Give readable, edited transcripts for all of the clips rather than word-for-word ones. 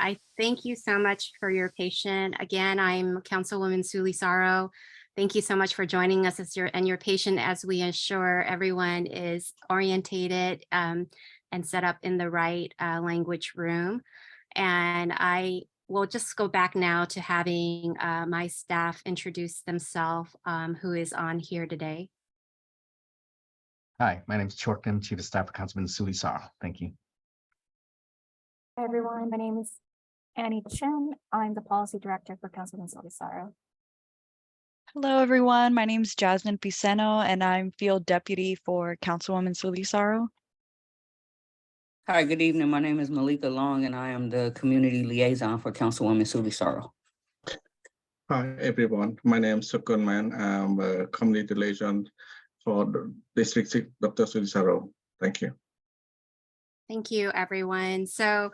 I thank you so much for your patience. Again, I'm Councilwoman Suli Saro. Thank you so much for joining us as your patient as we ensure everyone is orientated and set up in the right language room. And I will just go back now to having my staff introduce themselves, who is on here today. Hi, my name is Chorkin, Chief of Staff for Councilman Suli Saro. Thank you. Hi, everyone. My name is Annie Chen. I'm the Policy Director for Councilman Solisaro. Hello, everyone. My name is Jasmine Piceno, and I'm Field Deputy for Councilwoman Solisaro. Hi, good evening. My name is Malika Long, and I am the Community Liaison for Councilwoman Solisaro. Hi, everyone. My name is Sukun Man. I'm a Community Liaison for the District 6, Dr. Solisaro. Thank you. Thank you, everyone. So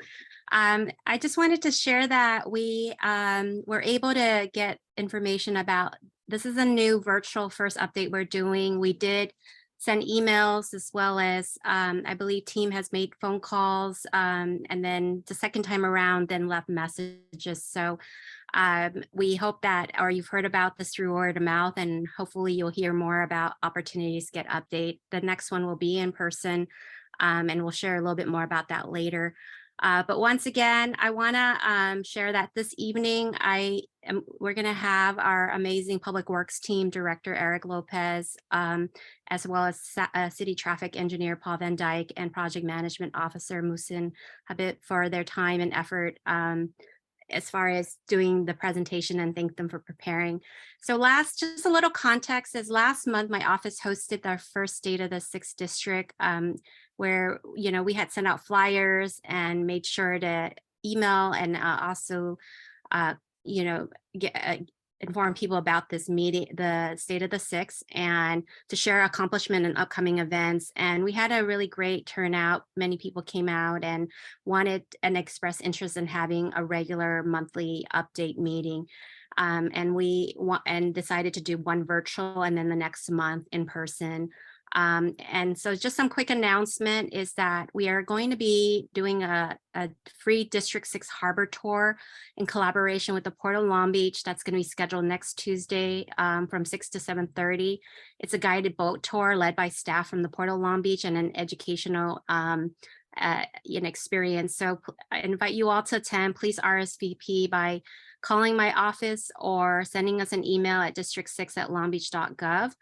I just wanted to share that we were able to get information about, this is a new virtual first update we're doing. We did send emails as well as I believe team has made phone calls and then the second time around then left messages. So we hope that, or you've heard about this through word of mouth, and hopefully you'll hear more about opportunities to get update. The next one will be in person. And we'll share a little bit more about that later. But once again, I want to share that this evening, we're going to have our amazing Public Works team director, Eric Lopez, as well as City Traffic Engineer, Paul Van Dyke, and Project Management Officer, Musin Habib, for their time and effort as far as doing the presentation, and thank them for preparing. So just a little context is last month, my office hosted our first State of the Sixth District, where, we had sent out flyers and made sure to email and also, inform people about this meeting, the State of the Sixth, and to share accomplishment and upcoming events. And we had a really great turnout. Many people came out and wanted and expressed interest in having a regular monthly update meeting. And we decided to do one virtual and then the next month in person. And so just some quick announcement is that we are going to be doing a free District 6 Harbor Tour in collaboration with the Port of Long Beach. That's going to be scheduled next Tuesday from 6 to 7:30. It's a guided boat tour led by staff from the Port of Long Beach and an educational experience. So I invite you all to attend. Please RSVP by calling my office or sending us an email at district6@longbeach.gov.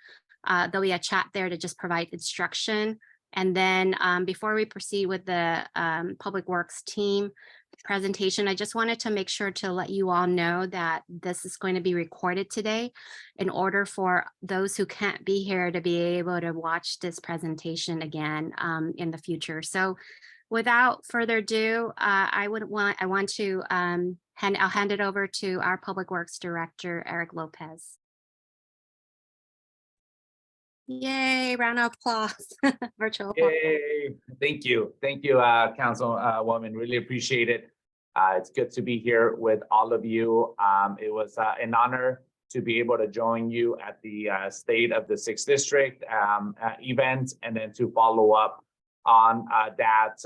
There'll be a chat there to just provide instruction. And then before we proceed with the Public Works team presentation, I just wanted to make sure to let you all know that this is going to be recorded today in order for those who can't be here to be able to watch this presentation again in the future. So without further ado, I'll hand it over to our Public Works Director, Eric Lopez. Yay, round of applause. Virtual applause. Yay. Thank you, Councilwoman, really appreciate it. It's good to be here with all of you. It was an honor to be able to join you at the State of the Sixth District event, and then to follow up on that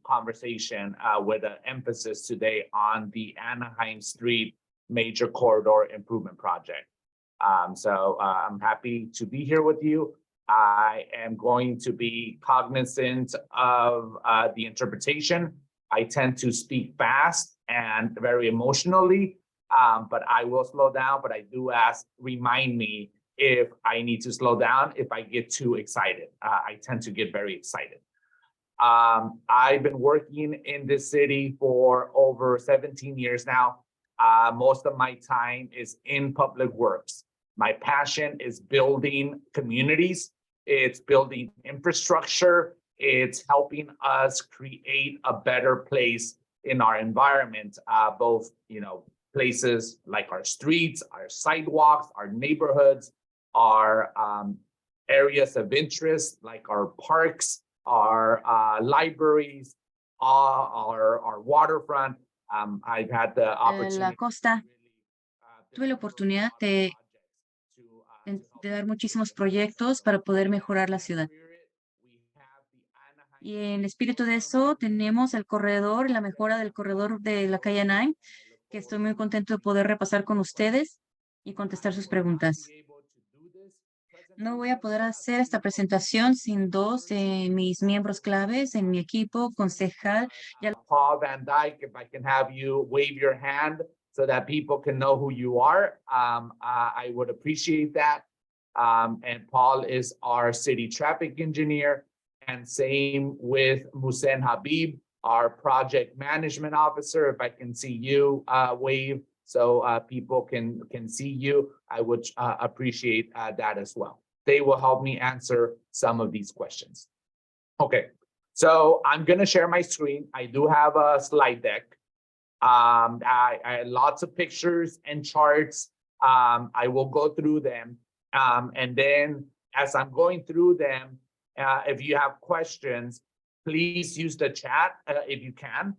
conversation with an emphasis today on the Anaheim Street Major Corridor Improvement Project. So I'm happy to be here with you. I am going to be cognizant of the interpretation. I tend to speak fast and very emotionally, but I will slow down. But I do remind me if I need to slow down, if I get too excited. I tend to get very excited. I've been working in this city for over 17 years now. Most of my time is in public works. My passion is building communities. It's building infrastructure. It's helping us create a better place in our environment, both, places like our streets, our sidewalks, our neighborhoods, our areas of interest, like our parks, our libraries, our waterfront. I've had the opportunity. La costa. Tuve la oportunidad de dar muchísimos proyectos para poder mejorar la ciudad. Y en el espíritu de eso tenemos el corredor, la mejora del corredor de la calle Anaheim, que estoy muy contento de poder repasar con ustedes y contestar sus preguntas. No voy a poder hacer esta presentación sin dos de mis miembros claves en mi equipo, concejal. Paul Van Dyke, if I can have you wave your hand so that people can know who you are, I would appreciate that. And Paul is our city traffic engineer, and same with Musen Habib, our project management officer. If I can see you wave so people can see you, I would appreciate that as well. They will help me answer some of these questions. Okay, so I'm gonna share my screen. I do have a slide deck. I lots of pictures and charts. I will go through them. And then as I'm going through them, if you have questions, please use the chat if you can.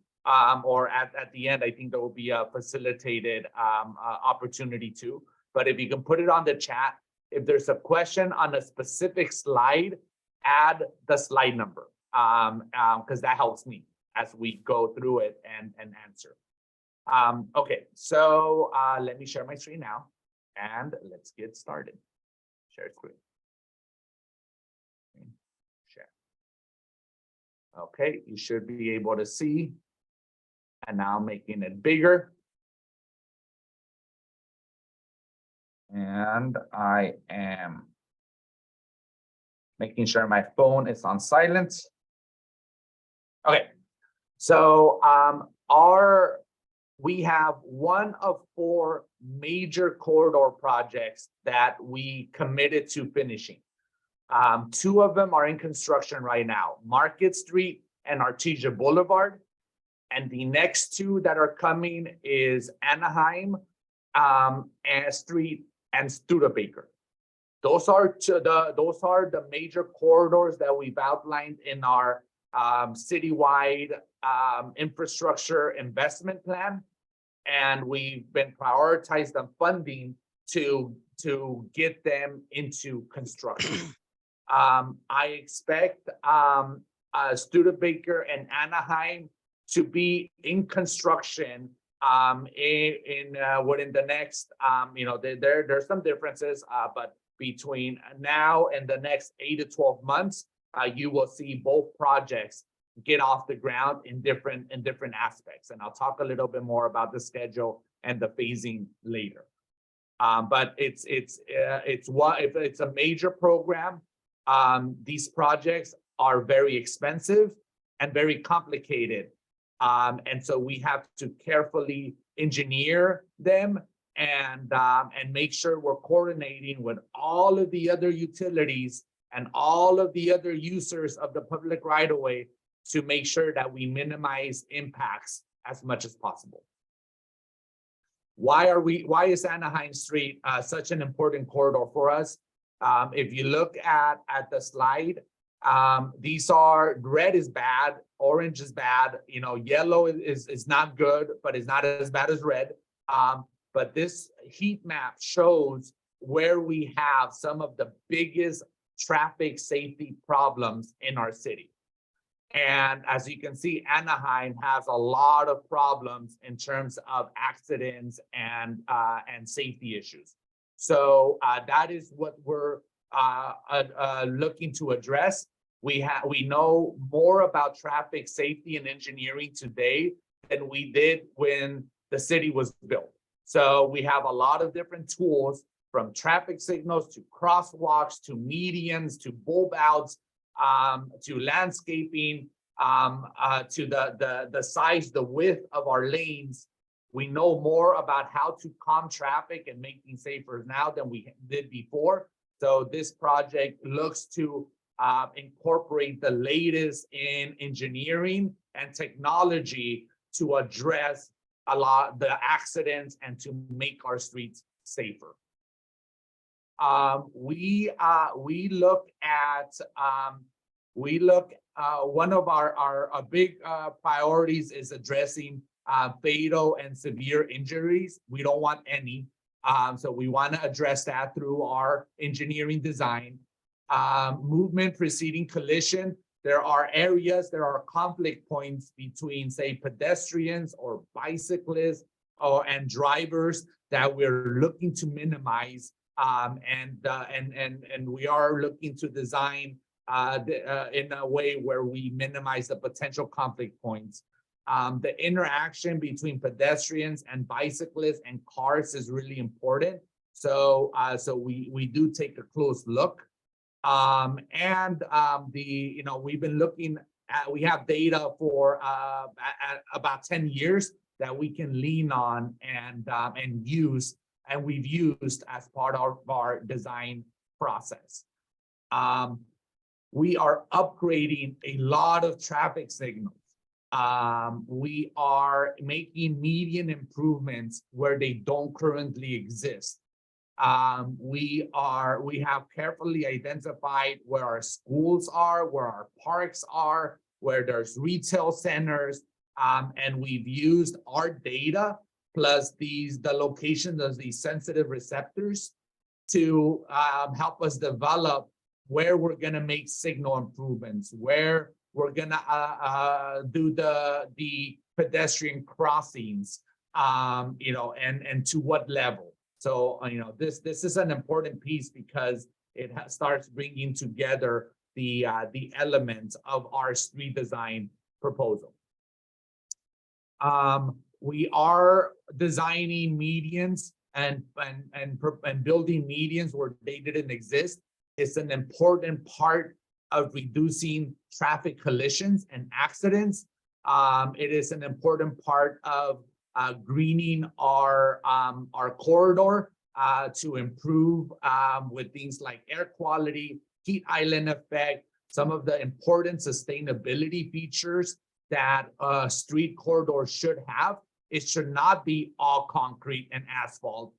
Or at the end, I think there will be a facilitated opportunity too. But if you can put it on the chat, if there's a question on a specific slide, add the slide number, because that helps me as we go through it and answer. Okay, so let me share my screen now, and let's get started. Share screen. Share. Okay, you should be able to see. And now making it bigger. And I am making sure my phone is on silent. Okay, so we have one of 4 major corridor projects that we committed to finishing. 2 of them are in construction right now, Market Street and Artesia Boulevard. And the next 2 that are coming is Anaheim Street and Studebaker. Those are the major corridors that we've outlined in our citywide infrastructure investment plan, and we've been prioritized on funding to get them into construction. I expect Studebaker and Anaheim to be in construction within the next there's some differences, but between now and the next 8 to 12 months, you will see both projects get off the ground in different aspects. And I'll talk a little bit more about the schedule and the phasing later. But it's a major program. These projects are very expensive and very complicated. And so we have to carefully engineer them and make sure we're coordinating with all of the other utilities and all of the other users of the public right-of-way to make sure that we minimize impacts as much as possible. Why is Anaheim Street such an important corridor for us? If you look at the slide, these are, red is bad, orange is bad, yellow is not good, but it's not as bad as red. But this heat map shows where we have some of the biggest traffic safety problems in our city. And as you can see, Anaheim has a lot of problems in terms of accidents and safety issues. So that is what we're looking to address. We know more about traffic safety and engineering today than we did when the city was built. So we have a lot of different tools, from traffic signals to crosswalks to medians to bulb outs, to landscaping, to the size, the width of our lanes. We know more about how to calm traffic and make things safer now than we did before. So this project looks to incorporate the latest in engineering and technology to address a lot the accidents and to make our streets safer. We look at one of our big priorities is addressing fatal and severe injuries. We don't want any, so we want to address that through our engineering design. Movement preceding collision, there are areas, there are conflict points between, say, pedestrians or bicyclists and drivers that we're looking to minimize. And we are looking to design in a way where we minimize the potential conflict points. The interaction between pedestrians and bicyclists and cars is really important. So we do take a close look. We've been looking at, we have data for at about 10 years that we can lean on and use, and we've used as part of our design process. We are upgrading a lot of traffic signals. We are making median improvements where they don't currently exist. We have carefully identified where our schools are, where our parks are, where there's retail centers, and we've used our data plus the location of these sensitive receptors to help us develop where we're going to make signal improvements, where we're going to do the pedestrian crossings, and to what level. So, this is an important piece because it starts bringing together the elements of our street design proposal. We are designing medians and building medians where they didn't exist. It's an important part of reducing traffic collisions and accidents. It is an important part of greening our corridor to improve with things like air quality, heat island effect, some of the important sustainability features that a street corridor should have. It should not be all concrete and asphalt.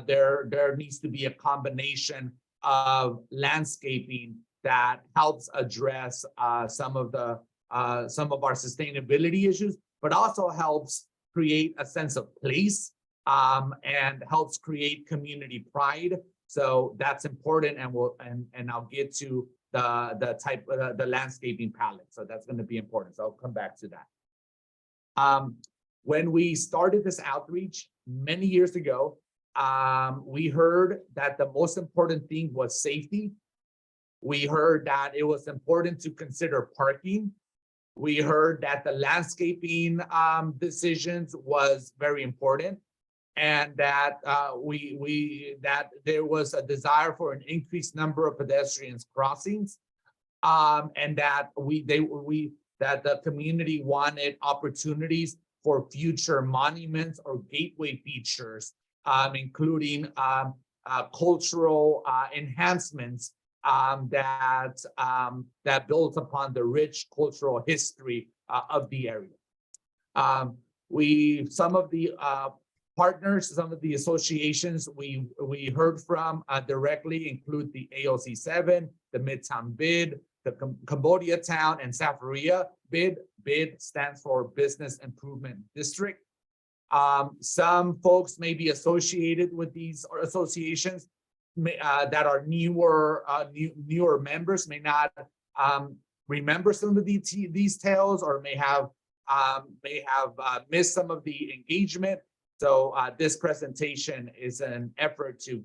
There needs to be a combination of landscaping that helps address some of our sustainability issues, but also helps create a sense of place and helps create community pride. So that's important, and I'll get to the landscaping palette. So that's going to be important. So I'll come back to that. When we started this outreach many years ago, we heard that the most important thing was safety. We heard that it was important to consider parking. We heard that the landscaping decisions was very important, and that that there was a desire for an increased number of pedestrians crossings, and that that the community wanted opportunities for future monuments or gateway features, including cultural enhancements that builds upon the rich cultural history of the area. Some of the partners, some of the associations we heard from directly include the AOC 7, the Midtown BID, the Cambodia Town, and Safaria BID. BID stands for Business Improvement District. Some folks may be associated with these associations that are newer members, may not remember some of these tales, or may have missed some of the engagement. So this presentation is an effort to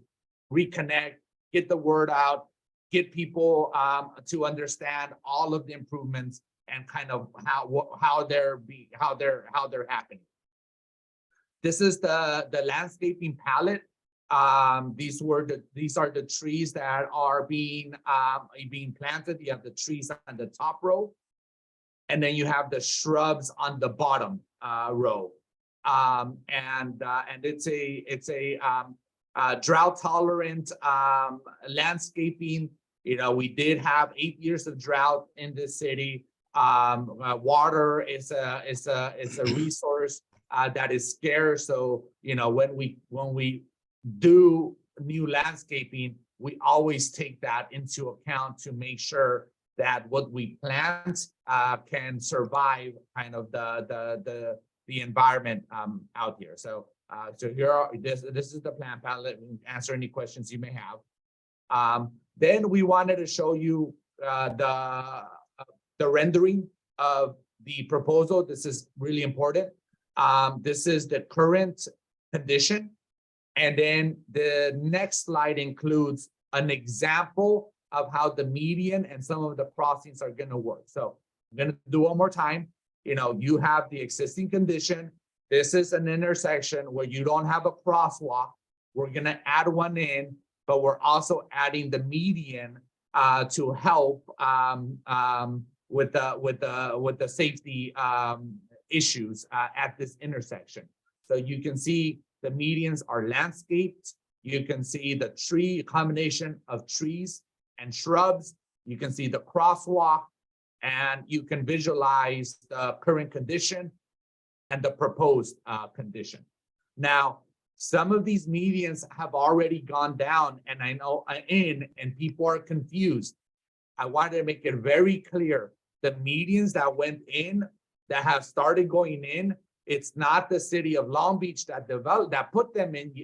reconnect, get the word out, get people to understand all of the improvements and kind of how they're happening. This is the landscaping palette. These are the trees that are being planted. You have the trees on the top row, and then you have the shrubs on the bottom row. And it's a drought tolerant landscaping. We did have 8 years of drought in this city. Water is a resource that is scarce. So when we do new landscaping, we always take that into account to make sure that what we plant can survive kind of the environment out here. So this is the plant palette. We can answer any questions you may have. Then we wanted to show you the rendering of the proposal. This is really important. This is the current condition. And then the next slide includes an example of how the median and some of the crossings are going to work. So I'm going to do one more time. You know, you have the existing condition. This is an intersection where you don't have a crosswalk. We're going to add one in, but we're also adding the median to help with the safety issues at this intersection. So you can see the medians are landscaped. You can see the tree, combination of trees and shrubs. You can see the crosswalk, and you can visualize the current condition and the proposed condition. Now, some of these medians have already gone down, and I know and people are confused. I wanted to make it very clear. The medians that went in, that have started going in, it's not the city of Long Beach that put them in.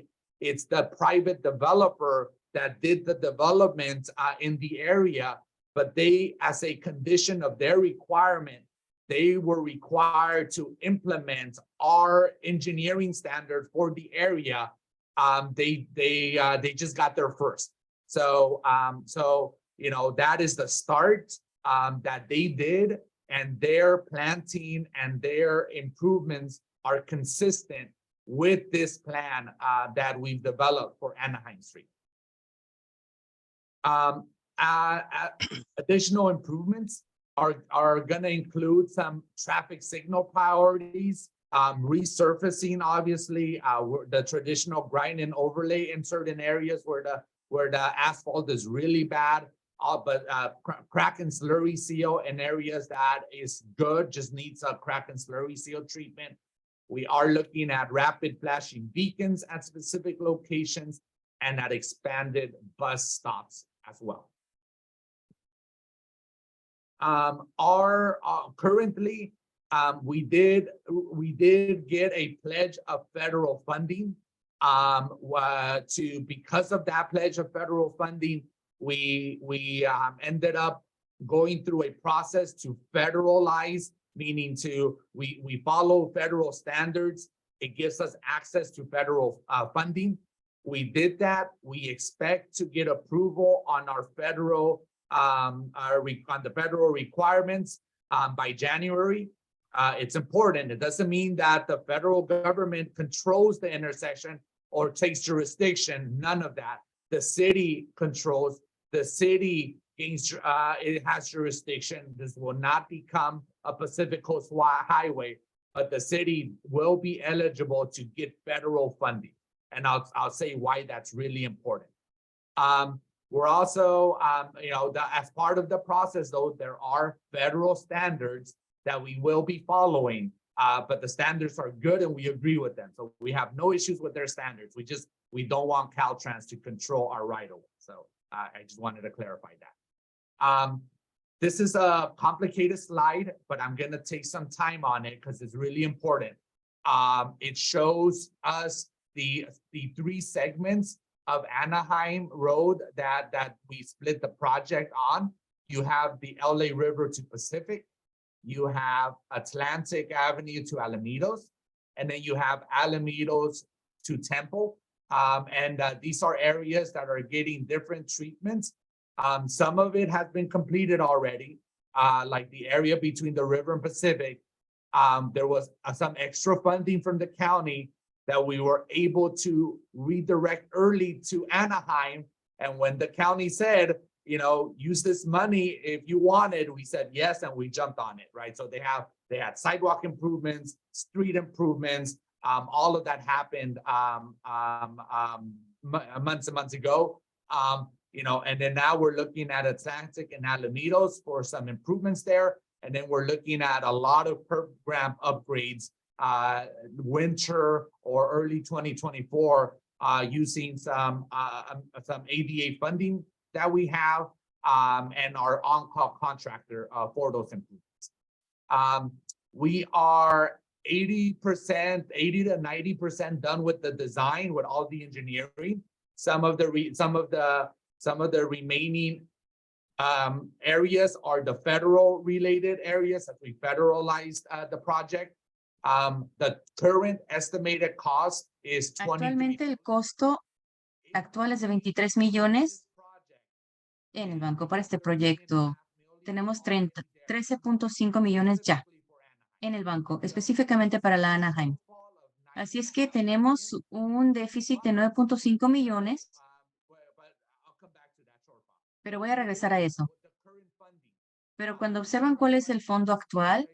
It's the private developer that did the development in the area, but they, as a condition of their requirement, they were required to implement our engineering standard for the area. They just got there first. So you know, that is the start that they did, and their planting and their improvements are consistent with this plan that we've developed for Anaheim Street. Additional improvements are going to include some traffic signal priorities, resurfacing, obviously, the traditional grind and overlay in certain areas where the asphalt is really bad, but crack and slurry seal in areas that is good, just needs a crack and slurry seal treatment. We are looking at rapid flashing beacons at specific locations and at expanded bus stops as well. Currently, we did get a pledge of federal funding. Because of that pledge of federal funding, we ended up going through a process to federalize, meaning we follow federal standards. It gives us access to federal funding. We did that. We expect to get approval on our federal on the federal requirements by January. It's important. It doesn't mean that the federal government controls the intersection or takes jurisdiction. None of that. The city controls. The city gains. It has jurisdiction. This will not become a Pacific Coast highway, but the city will be eligible to get federal funding. And I'll say why that's really important. We're also, you know, as part of the process, though, there are federal standards that we will be following, but the standards are good and we agree with them. So we have no issues with their standards. We don't want Caltrans to control our right-of-way. So I just wanted to clarify that. This is a complicated slide, but I'm going to take some time on it because it's really important. It shows us the three segments of Anaheim Road that we split the project on. You have the LA River to Pacific, you have Atlantic Avenue to Alamitos, and then you have Alamitos to Temple. These are areas that are getting different treatments. Some of it has been completed already, like the area between the river and Pacific. There was some extra funding from the county that we were able to redirect early to Anaheim. And when the county said, you know, use this money if you wanted, we said yes, and we jumped on it, right? So they had sidewalk improvements, street improvements, all of that happened months and months ago. You know, and then now we're looking at Atlantic and Alamitos for some improvements there. And then we're looking at a lot of program upgrades winter or early 2024 using some ADA funding that we have and our on-call contractor for those improvements. We are 80%, 80 to 90% done with the design, with all the engineering. Some of the remaining areas are the federal related areas that we federalized the project. The current estimated cost is 23. Actualmente el costo actual es de 23 millones en el banco para este proyecto. Tenemos 13.5 millones ya en el banco, específicamente para la Anaheim. Así es que tenemos un déficit de 9.5 millones, pero voy a regresar a eso. Pero cuando observan cuál es el fondo actual,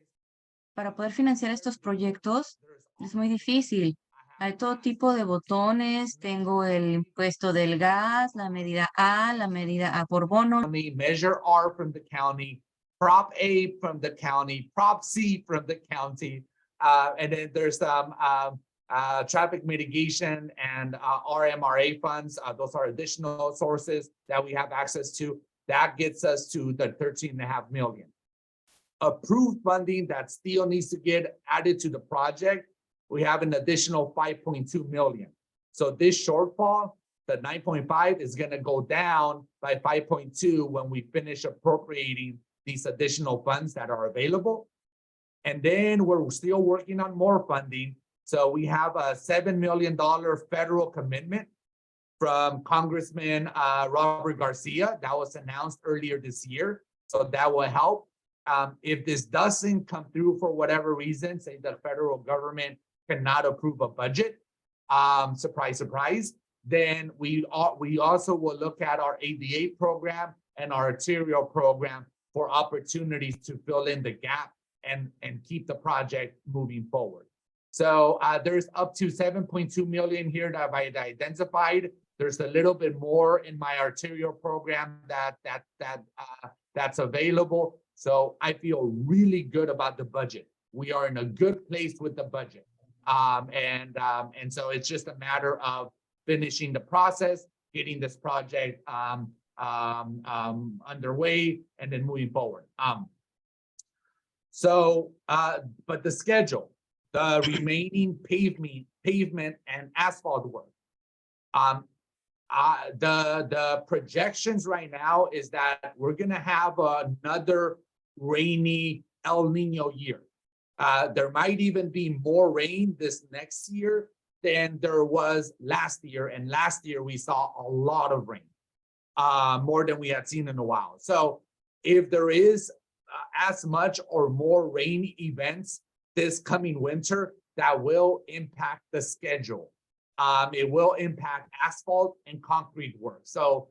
para poder financiar estos proyectos, es muy difícil. Hay todo tipo de botones, tengo el impuesto del gas, la medida A por bono. Measure R from the county, Prop A from the county, Prop C from the county, and then there's traffic mitigation and RMRA funds. Those are additional sources that we have access to. That gets us to the 13.5 million. Approved funding that still needs to get added to the project, we have an additional 5.2 million. So this shortfall, the 9.5, is going to go down by 5.2 when we finish appropriating these additional funds that are available. And then we're still working on more funding. So we have a $7 million federal commitment from Congressman Robert Garcia that was announced earlier this year. So that will help. If this doesn't come through for whatever reason, say the federal government cannot approve a budget, surprise, surprise, then we also will look at our ADA program and our arterial program for opportunities to fill in the gap and keep the project moving forward. So there's up to 7.2 million here that I've identified. There's a little bit more in my arterial program that's available. So I feel really good about the budget. We are in a good place with the budget. And so it's just a matter of finishing the process, getting this project underway, and then moving forward. But the schedule, the remaining pavement and asphalt work. The projections right now is that we're gonna have another rainy El Nino year. There might even be more rain this next year than there was last year. And last year we saw a lot of rain, more than we had seen in a while. So if there is as much or more rain events this coming winter, that will impact the schedule. It will impact asphalt and concrete work. So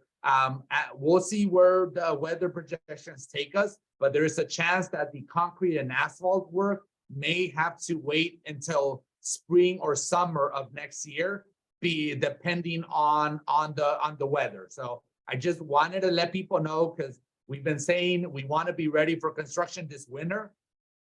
we'll see where the weather projections take us, but there is a chance that the concrete and asphalt work may have to wait until spring or summer of next year, depending on the weather. So I just wanted to let people know, because we've been saying we want to be ready for construction this winter,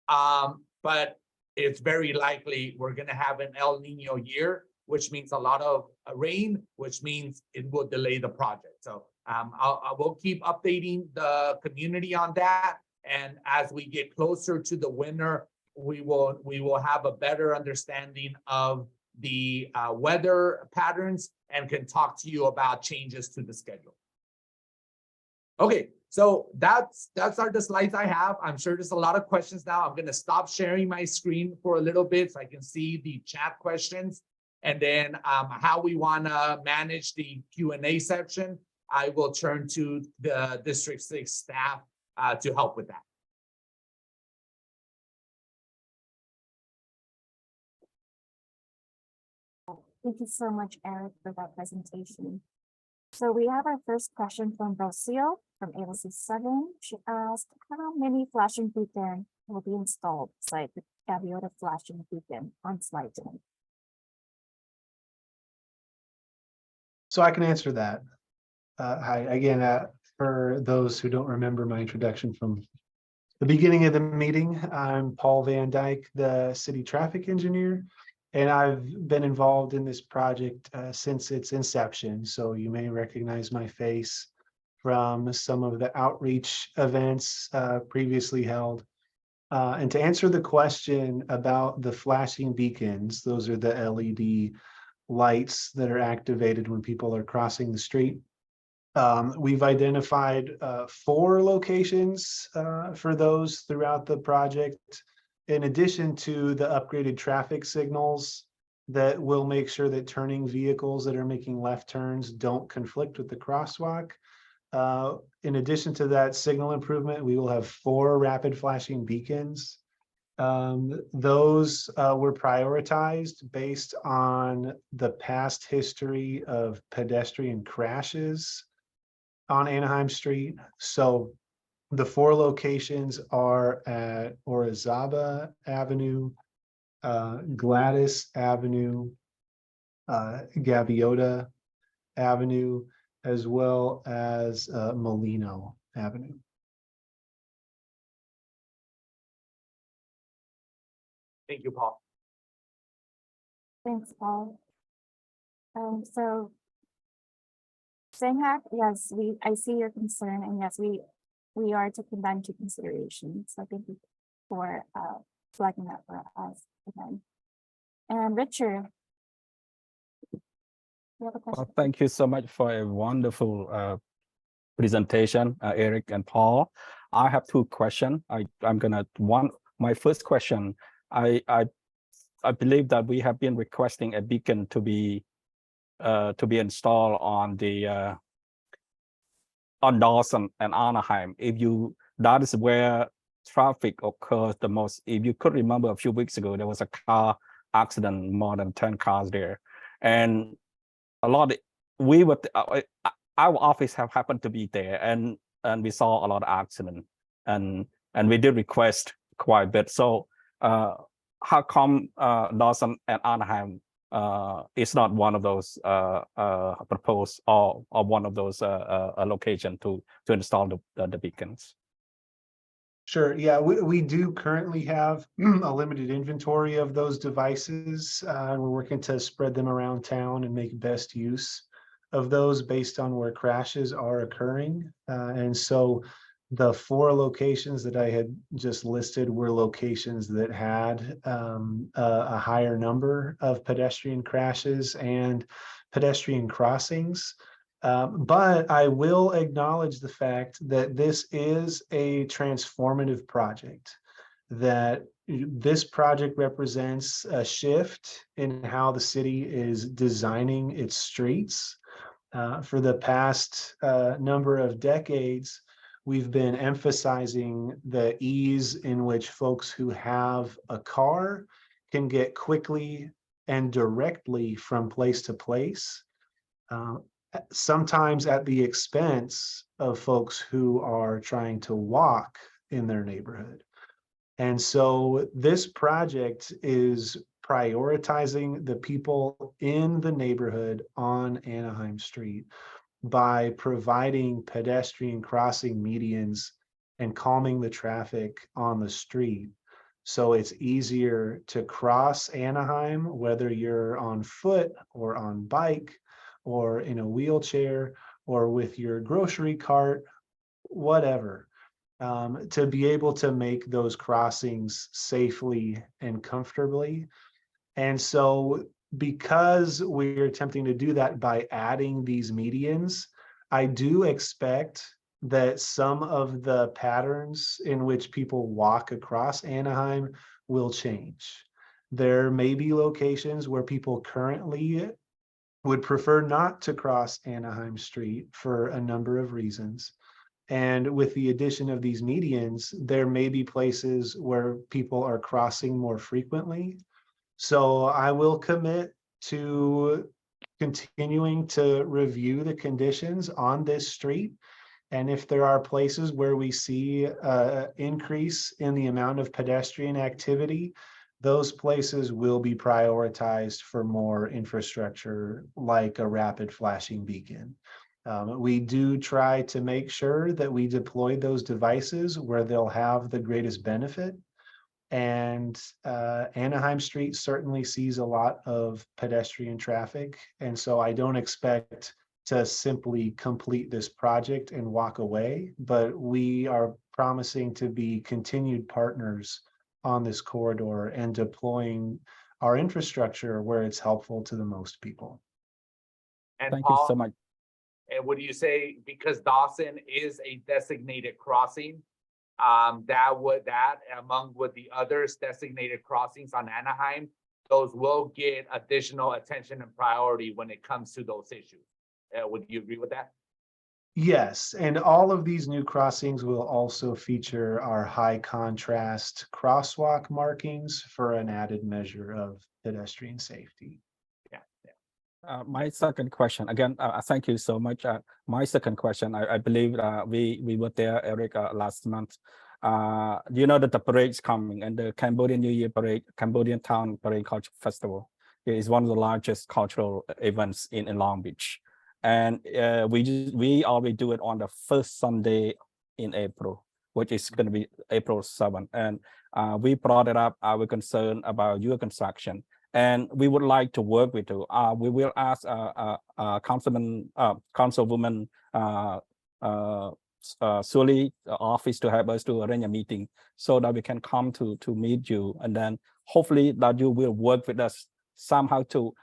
but it's very likely we're going to have an El Nino year, which means a lot of rain, which means it will delay the project. So I will keep updating the community on that. And as we get closer to the winter, we will have a better understanding of the weather patterns and can talk to you about changes to the schedule. Okay, so that's the slides I have. I'm sure there's a lot of questions now. I'm going to stop sharing my screen for a little bit so I can see the chat questions. And then how we want to manage the Q&A section, I will turn to the District 6 staff to help with that. Thank you so much, Eric, for that presentation. So we have our first question from Rocio from ALC 7. She asked, how many flashing beacons will be installed beside the Gaviota flashing beacon on slide 10? So I can answer that. Hi, again, for those who don't remember my introduction from the beginning of the meeting, I'm Paul Van Dyke, the city traffic engineer, and I've been involved in this project since its inception. So you may recognize my face from some of the outreach events previously held. And to answer the question about the flashing beacons, those are the LED lights that are activated when people are crossing the street. We've identified 4 locations for those throughout the project, in addition to the upgraded traffic signals that will make sure that turning vehicles that are making left turns don't conflict with the crosswalk. In addition to that signal improvement, we will have 4 rapid flashing beacons. Those were prioritized based on the past history of pedestrian crashes on Anaheim Street. So the 4 locations are at Orizaba Avenue, Gladys Avenue, Gaviota Avenue, as well as Molino Avenue. Thank you, Paul. Thanks, Paul. So Senghak, yes, I see your concern, and yes, we are taking that into consideration. So thank you for flagging that for us again. And Richard, you have a question? Well, thank you so much for a wonderful presentation, Eric and Paul. I have 2 questions. My first question, I believe that we have been requesting a beacon to be installed on the on Dawson and Anaheim. That is where traffic occurs the most. If you could remember, a few weeks ago there was a car accident, more than 10 cars there, and a lot of, our office have happened to be there, and we saw a lot of accident, and we did request quite a bit. So how come Dawson and Anaheim is not one of those proposed or one of those location to install the beacons? Sure. Yeah, we do currently have a limited inventory of those devices. We're working to spread them around town and make best use of those based on where crashes are occurring. And so the 4 locations that I had just listed were locations that had a higher number of pedestrian crashes and pedestrian crossings. But I will acknowledge the fact that this is a transformative project, that this project represents a shift in how the city is designing its streets. For the past number of decades, we've been emphasizing the ease in which folks who have a car can get quickly and directly from place to place. Sometimes at the expense of folks who are trying to walk in their neighborhood. And so this project is prioritizing the people in the neighborhood on Anaheim Street by providing pedestrian crossing medians and calming the traffic on the street. So it's easier to cross Anaheim, whether you're on foot or on bike, or in a wheelchair, or with your grocery cart, whatever, to be able to make those crossings safely and comfortably. And so because we're attempting to do that by adding these medians, I do expect that some of the patterns in which people walk across Anaheim will change. There may be locations where people currently would prefer not to cross Anaheim Street for a number of reasons. And with the addition of these medians, there may be places where people are crossing more frequently. So I will commit to continuing to review the conditions on this street. And if there are places where we see an increase in the amount of pedestrian activity, those places will be prioritized for more infrastructure like a rapid flashing beacon. We do try to make sure that we deploy those devices where they'll have the greatest benefit. And Anaheim Street certainly sees a lot of pedestrian traffic. And so I don't expect to simply complete this project and walk away, but we are promising to be continued partners on this corridor and deploying our infrastructure where it's helpful to the most people. And Thank Paul, you so much. And would you say because Dawson is a designated crossing, that among with the others designated crossings on Anaheim, those will get additional attention and priority when it comes to those issues? Would you agree with that? Yes, and all of these new crossings will also feature our high contrast crosswalk markings for an added measure of pedestrian safety. My second question, again, thank you so much. My second question, I believe we were there, Eric, last month. You know that the parade is coming, and the Cambodian New Year parade, Cambodian Town Parade Culture Festival is one of the largest cultural events in Long Beach. And we already do it on the first Sunday in April, which is going to be April 7th. And we brought it up, our concern about your construction. And we would like to work with you. We will ask Councilwoman Sully office to help us to arrange a meeting so that we can come to meet you. And then hopefully that you will work with us somehow to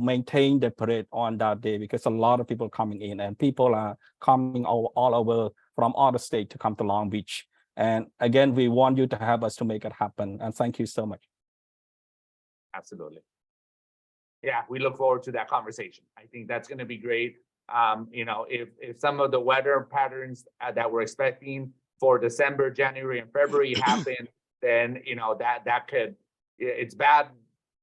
maintain the parade on that day, because a lot of people coming in and people are coming all over from other states to come to Long Beach. And again, we want you to help us to make it happen. And thank you so much. Absolutely. Yeah, we look forward to that conversation. I think that's going to be great. You know, if some of the weather patterns that we're expecting for December, January, and February happen, then you know that could, it's bad.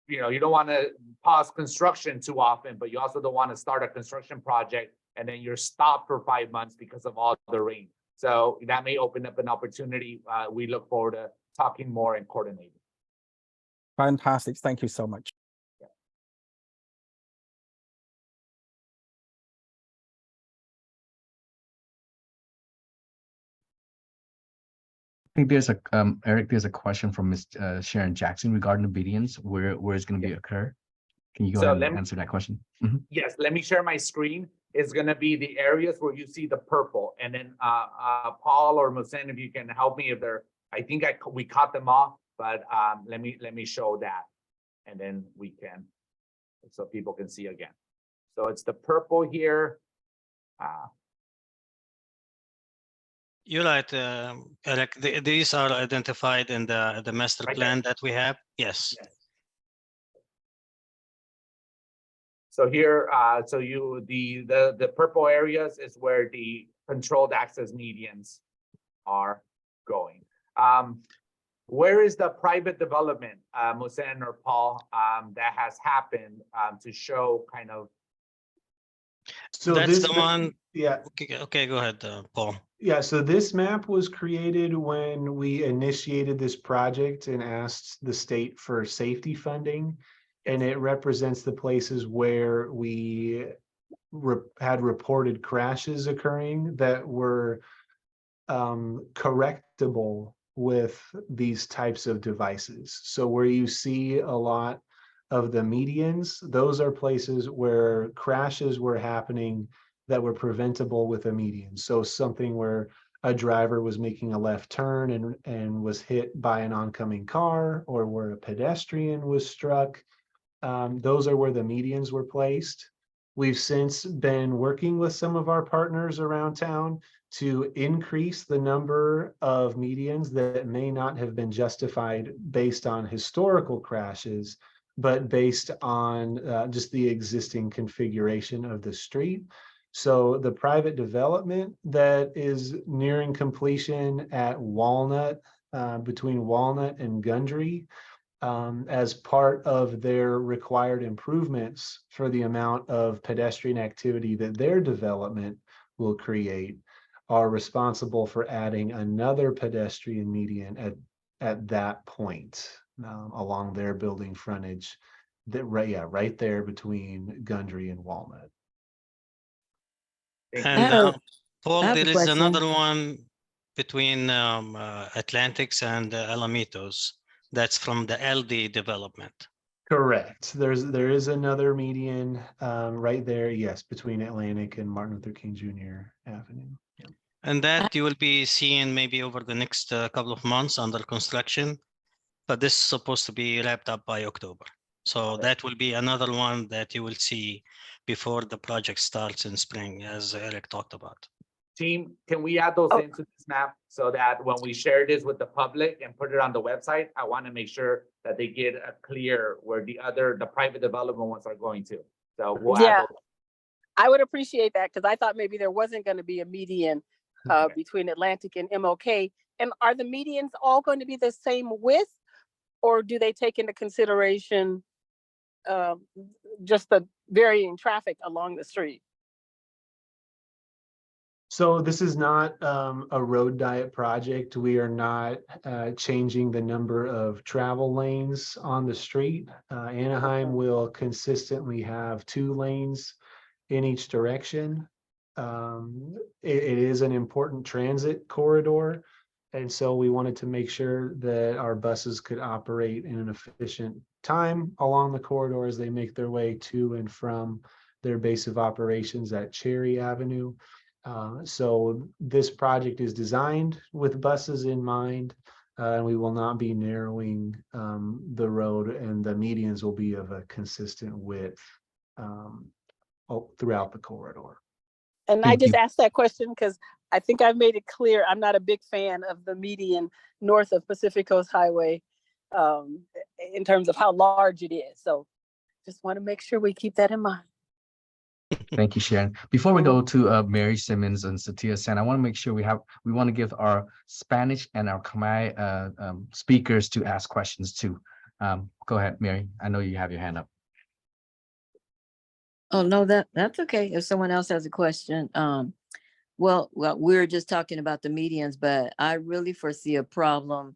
You know, you don't want to pause construction too often, but you also don't want to start a construction project and then you're stopped for 5 months because of all the rain. So that may open up an opportunity. We look forward to talking more and coordinating. Fantastic. Thank you so much. I think there's a Eric, there's a question from Ms. Sharon Jackson regarding obedience, where it's going to be occur. Can you go ahead and answer that question? Yes, let me share my screen. It's going to be the areas where you see the purple, and then Paul or Musen, if you can help me if they're, I think we caught them off, but let me show that, and then we can, so people can see again. So it's the purple here. You're right, Eric. These are identified in the master plan that we have. Yes. So here, so the purple areas is where the controlled access medians are going. Where is the private development, Musen or Paul, that has happened to show kind of? So that's the one. Yeah. Okay, go ahead, Paul. Yeah, so this map was created when we initiated this project and asked the state for safety funding. And it represents the places where we had reported crashes occurring that were correctable with these types of devices. So where you see a lot of the medians, those are places where crashes were happening that were preventable with a median. So something where a driver was making a left turn and was hit by an oncoming car, or where a pedestrian was struck. Those are where the medians were placed. We've since been working with some of our partners around town to increase the number of medians that may not have been justified based on historical crashes, but based on just the existing configuration of the street. So the private development that is nearing completion at Walnut, between Walnut and Gundry, as part of their required improvements for the amount of pedestrian activity that their development will create, are responsible for adding another pedestrian median at that point along their building frontage, that right there between Gundry and Walnut. And Paul, there is another one between Atlantics and Alamitos. That's from the LD development. Correct. There is another median right there, yes, between Atlantic and Martin Luther King Jr. Avenue. Yeah. And that you will be seeing maybe over the next couple of months under construction, but this is supposed to be wrapped up by October. So that will be another one that you will see before the project starts in spring, as Eric talked about. Team, can we add those into this map so that when we share this with the public and put it on the website, I want to make sure that they get a clear where the private development ones are going to. So we'll add those. I would appreciate that because I thought maybe there wasn't going to be a median between Atlantic and MLK. And are the medians all going to be the same width, or do they take into consideration just the varying traffic along the street? So this is not a road diet project. We are not changing the number of travel lanes on the street. Anaheim will consistently have 2 lanes in each direction. It is an important transit corridor. And so we wanted to make sure that our buses could operate in an efficient time along the corridor as they make their way to and from their base of operations at Cherry Avenue. So this project is designed with buses in mind, and we will not be narrowing the road, and the medians will be of a consistent width throughout the corridor. And I just asked that question because I think I've made it clear I'm not a big fan of the median north of Pacific Coast Highway in terms of how large it is. So just want to make sure we keep that in mind. Thank you, Sharon. Before we go to Mary Simmons and Satya Sen, I want to make sure we want to give our Spanish and our Khmer speakers to ask questions too. Go ahead, Mary. I know you have your hand up. Oh, no, that's okay. If someone else has a question. Well, we're just talking about the medians, but I really foresee a problem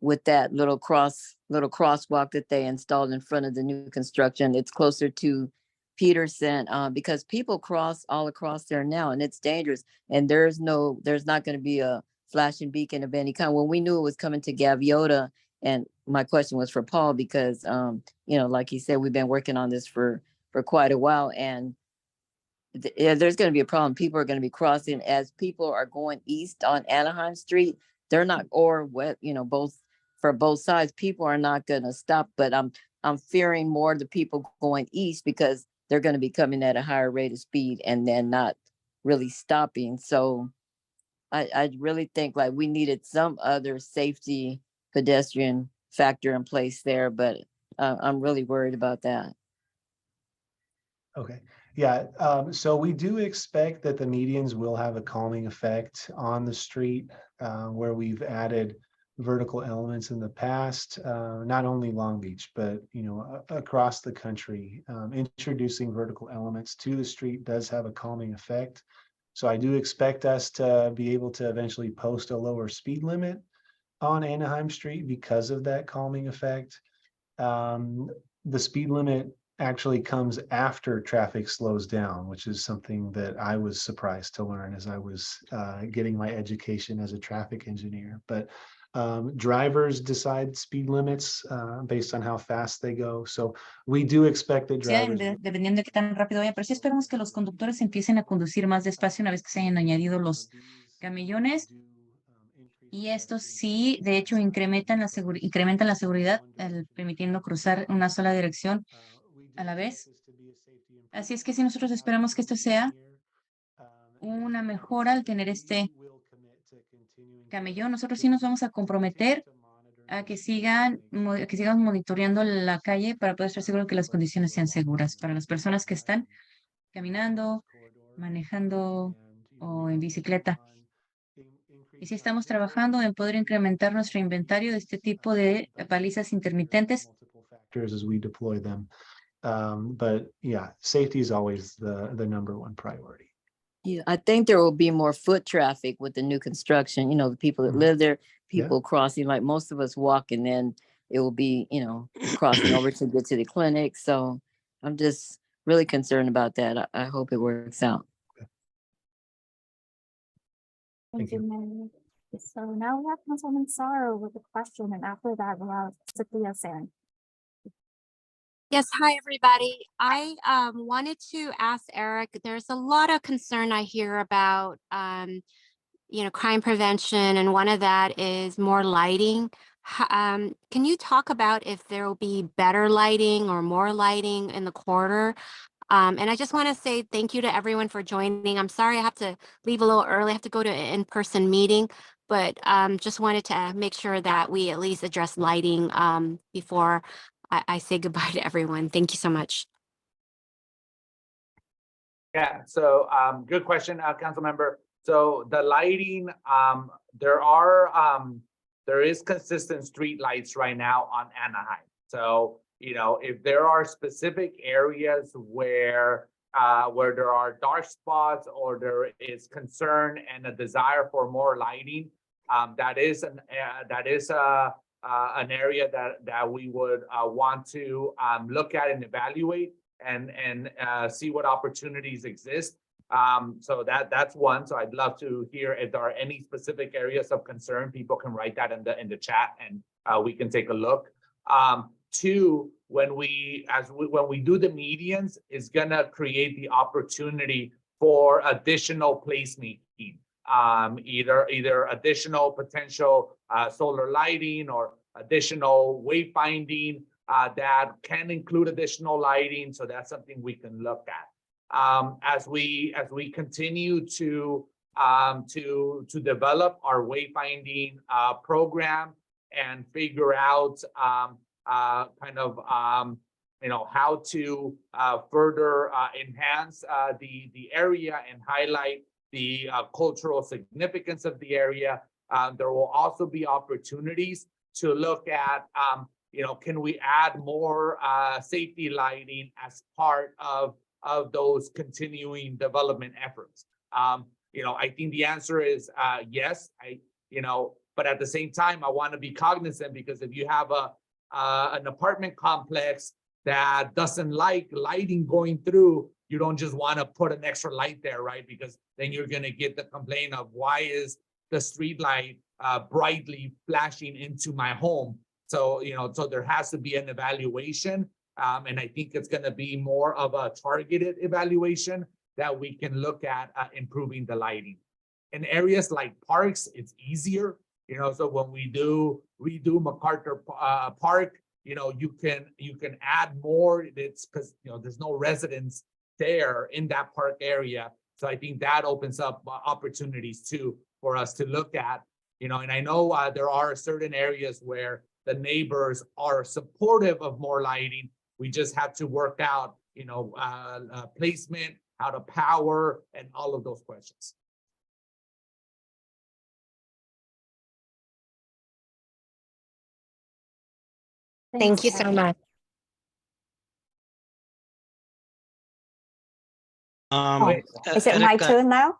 with that little crosswalk that they installed in front of the new construction. It's closer to Peterson because people cross all across there now, and it's dangerous. And there's not going to be a flashing beacon of any kind. When we knew it was coming to Gaviota, and my question was for Paul because like he said, we've been working on this for quite a while, and there's going to be a problem. People are going to be crossing as people are going east on Anaheim Street. They're not, or what, both for both sides, people are not going to stop. But I'm fearing more the people going east because they're going to be coming at a higher rate of speed and then not really stopping. So I really think like we needed some other safety pedestrian factor in place there, but I'm really worried about that. Okay, yeah, so we do expect that the medians will have a calming effect on the street where we've added vertical elements in the past, not only Long Beach, but across the country. Introducing vertical elements to the street does have a calming effect. So I do expect us to be able to eventually post a lower speed limit on Anaheim Street because of that calming effect. The speed limit actually comes after traffic slows down, which is something that I was surprised to learn as I was getting my education as a traffic engineer. But drivers decide speed limits based on how fast they go. So we do expect that drivers... Dependiendo de qué tan rápido vayan, pero sí esperamos que los conductores empiecen a conducir más despacio una vez que se hayan añadido los camellones. Y estos sí, de hecho, incrementan la seguridad, permitiendo cruzar una sola dirección a la vez. Así es que si nosotros esperamos que esto sea una mejora al tener este camellón, nosotros sí nos vamos a comprometer a que sigamos monitoreando la calle para poder estar seguros que las condiciones sean seguras para las personas que están caminando, manejando o en bicicleta. Y sí estamos trabajando en poder incrementar nuestro inventario de este tipo de balizas intermitentes. As we deploy them. But yeah, safety is always the number one priority. Yeah, I think there will be more foot traffic with the new construction. The people that live there, people crossing, like most of us walk, and then it will be, crossing over to get to the clinic. So I'm just really concerned about that. I hope it works out. Thank you, Mary. So now we have Councilwoman Sorrow with a question, and after that we'll have Satya Sen. Yes, hi, everybody. I wanted to ask Eric, there's a lot of concern I hear about, crime prevention, and one of that is more lighting. Can you talk about if there will be better lighting or more lighting in the corridor? And I just want to say thank you to everyone for joining. I'm sorry I have to leave a little early. I have to go to an in-person meeting, but just wanted to make sure that we at least address lighting before I say goodbye to everyone. Thank you so much. Yeah, so good question, council member. So the lighting, there is consistent street lights right now on Anaheim. So, you know, if there are specific areas where there are dark spots or there is concern and a desire for more lighting, that is an area that we would want to look at and evaluate and see what opportunities exist. So that's one. So I'd love to hear if there are any specific areas of concern. People can write that in the chat and we can take a look. Two, when we do the medians, is gonna create the opportunity for additional placemaking, either additional potential solar lighting or additional wayfinding that can include additional lighting. So that's something we can look at. As we continue to develop our wayfinding program and figure out you know, how to further enhance the area and highlight the cultural significance of the area. There will also be opportunities to look at you know, can we add more safety lighting as part of those continuing development efforts? You know, I think the answer is yes. You know, but at the same time, I want to be cognizant, because if you have an apartment complex that doesn't like lighting going through, you don't just want to put an extra light there, right? Because then you're going to get the complaint of, why is the street light brightly flashing into my home? So, you know, so there has to be an evaluation. And I think it's going to be more of a targeted evaluation that we can look at improving the lighting. In areas like parks, it's easier, you know, so when we redo MacArthur Park, you know, you can add more. It's because, you know, there's no residents there in that park area. So I think that opens up opportunities too for us to look at, you know, and I know there are certain areas where the neighbors are supportive of more lighting. We just have to work out, you know, placement, how to power, and all of those questions. Thank you so much. Is it my turn now?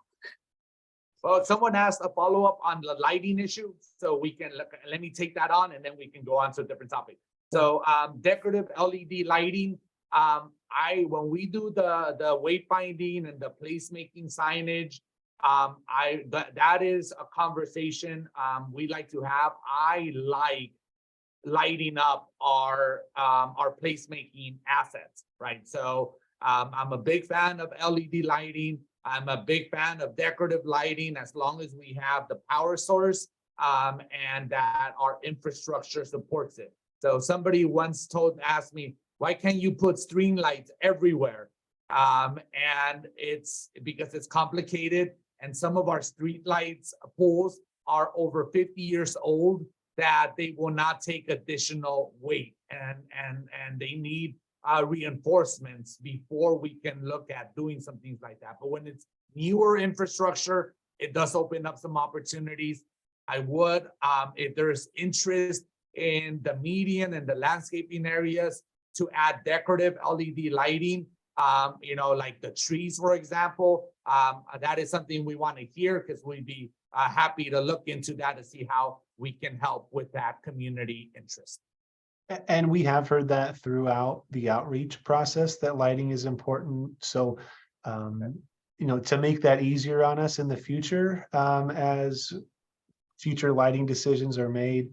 Well, someone asked a follow-up on the lighting issue, so we can let me take that on, and then we can go on to a different topic. So decorative LED lighting, when we do the wayfinding and the placemaking signage, that is a conversation we like to have. I like lighting up our placemaking assets, right? So I'm a big fan of LED lighting. I'm a big fan of decorative lighting, as long as we have the power source and that our infrastructure supports it. So somebody once asked me, why can't you put string lights everywhere? And it's because it's complicated, and some of our street lights poles are over 50 years old, that they will not take additional weight, and they need reinforcements before we can look at doing some things like that. But when it's newer infrastructure, it does open up some opportunities. I would, if there's interest in the median and the landscaping areas, to add decorative LED lighting, you know, like the trees, for example, that is something we want to hear, because we'd be happy to look into that to see how we can help with that community interest. And we have heard that throughout the outreach process, that lighting is important. So, you know, to make that easier on us in the future, as future lighting decisions are made,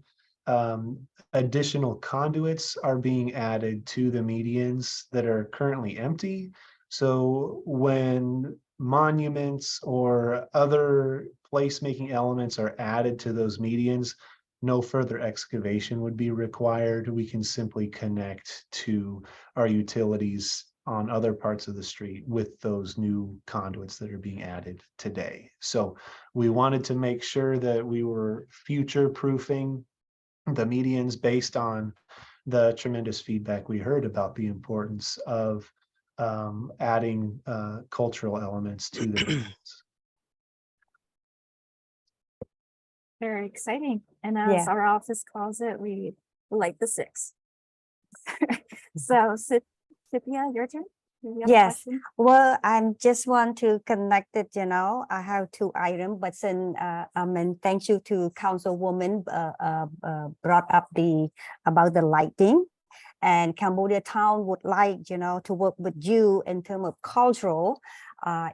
additional conduits are being added to the medians that are currently empty. So when monuments or other placemaking elements are added to those medians, no further excavation would be required. We can simply connect to our utilities on other parts of the street with those new conduits that are being added today. So we wanted to make sure that we were future proofing the medians based on the tremendous feedback we heard about the importance of adding cultural elements to the medians. Very exciting. And as our office calls it, we light the six. So Cynthia, your turn. Do you have a Yes, question? well, I just want to connect it, I have two items, but then, thank you to Councilwoman brought up about the lighting. And Cambodia Town would like, to work with you in terms of cultural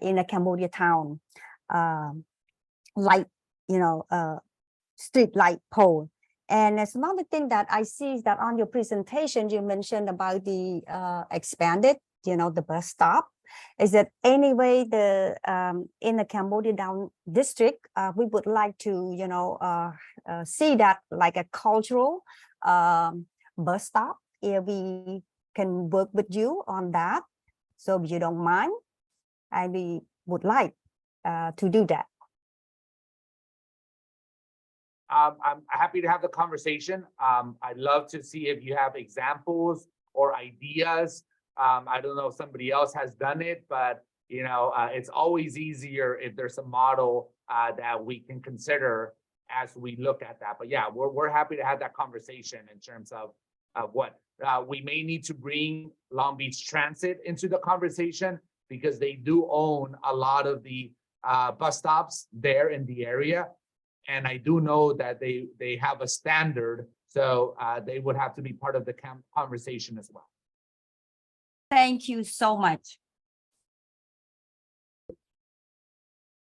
in a Cambodia Town, light, street light pole. And there's another thing that I see is that on your presentation, you mentioned about the expanded, the bus stop. Is that anyway, in the Cambodia Down district, we would like to, see that like a cultural bus stop. If we can work with you on that. So if you don't mind, we would like to do that. I'm happy to have the conversation. I'd love to see if you have examples or ideas. I don't know if somebody else has done it, but it's always easier if there's a model that we can consider as we look at that. But yeah, we're happy to have that conversation in terms of what we may need to bring Long Beach Transit into the conversation, because they do own a lot of the bus stops there in the area. And I do know that they have a standard, so they would have to be part of the conversation as well. Thank you so much.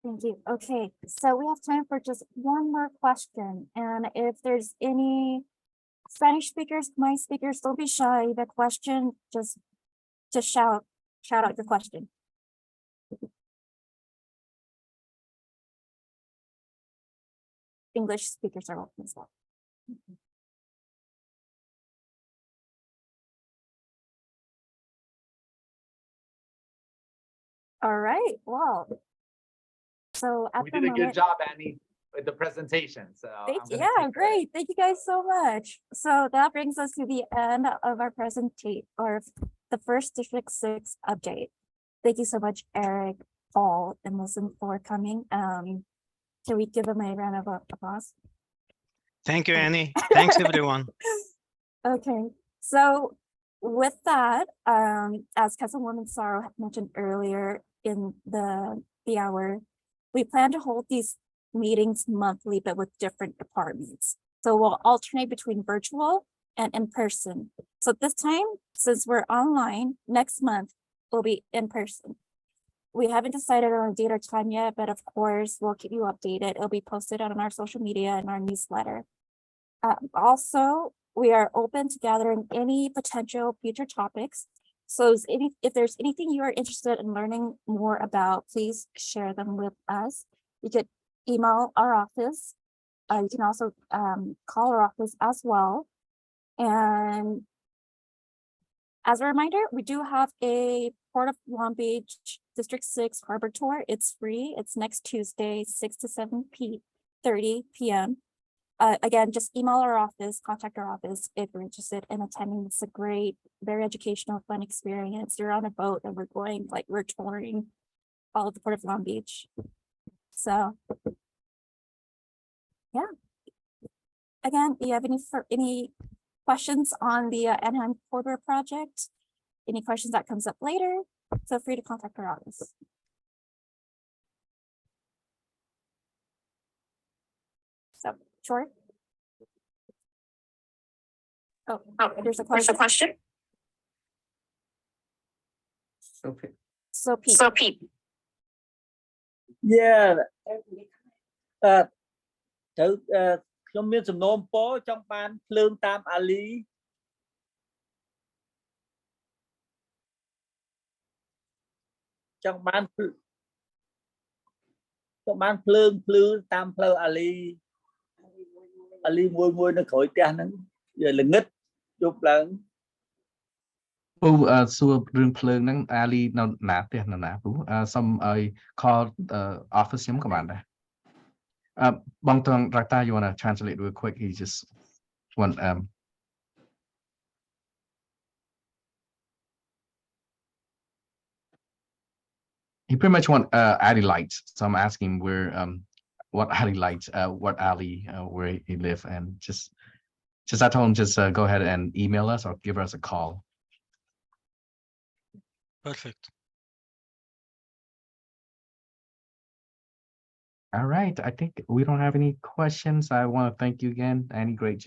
Thank you. Okay, so we have time for just one more question. And if there's any Spanish speakers, my speakers, don't be shy. The question, just shout out your question. English speakers are open as well. All right, well, so at We the did a moment, good job, Annie, with the presentation. So yeah, great. Thank you guys so much. So that brings us to the end of our presentation, or the first District 6 update. Thank you so much, Eric, Paul, and Wilson for coming. Can we give them a round of applause? Thank you, Annie. Thanks, everyone. Okay, so with that, as Councilwoman Sorrow had mentioned earlier in the hour, we plan to hold these meetings monthly, but with different departments. So we'll alternate between virtual and in person. So this time, since we're online, next month will be in person. We haven't decided on a date or time yet, but of course, we'll keep you updated. It'll be posted on our social media and our newsletter. Also, we are open to gathering any potential future topics. So if there's anything you are interested in learning more about, please share them with us. You could email our office. You can also call our office as well. And as a reminder, we do have a Port of Long Beach District 6 Harbor Tour. It's free. It's next Tuesday, 6 to 7:30 p.m. Again, just email our office, contact our office if you're interested in attending. It's a great, very educational, fun experience. You're on a boat and we're touring all of the Port of Long Beach. So, yeah. Again, do you have any questions on the Anaheim Corridor Project? Any questions that comes up later? Feel free to contact our office. So, sure. Oh, there's a question. So Pete. Yeah. ខ្ញុំមានសំណូមពរចង់បានភ្លើងតាមអាលីចង់បានភ្លើងភ្លឺតាមផ្លូវអាលី Ali មួយ នៅក្រោយផ្ទះហ្នឹងវាល្ងឹតជប់ឡើង ពូសួររឿងភ្លើងហ្នឹងអាលីនៅណាផ្ទះនៅណាពូសុំឲ្យ call office ខ្ញុំក៏បានដែរបងត្រង់ Rata you want to translate real quick he just want he pretty much want alley lights so I'm asking where what alley lights what alley where he live and just I told him just go ahead and email us or give us a call. Perfect. All right, I think we don't have any questions. I want to thank you again, Annie. Great job.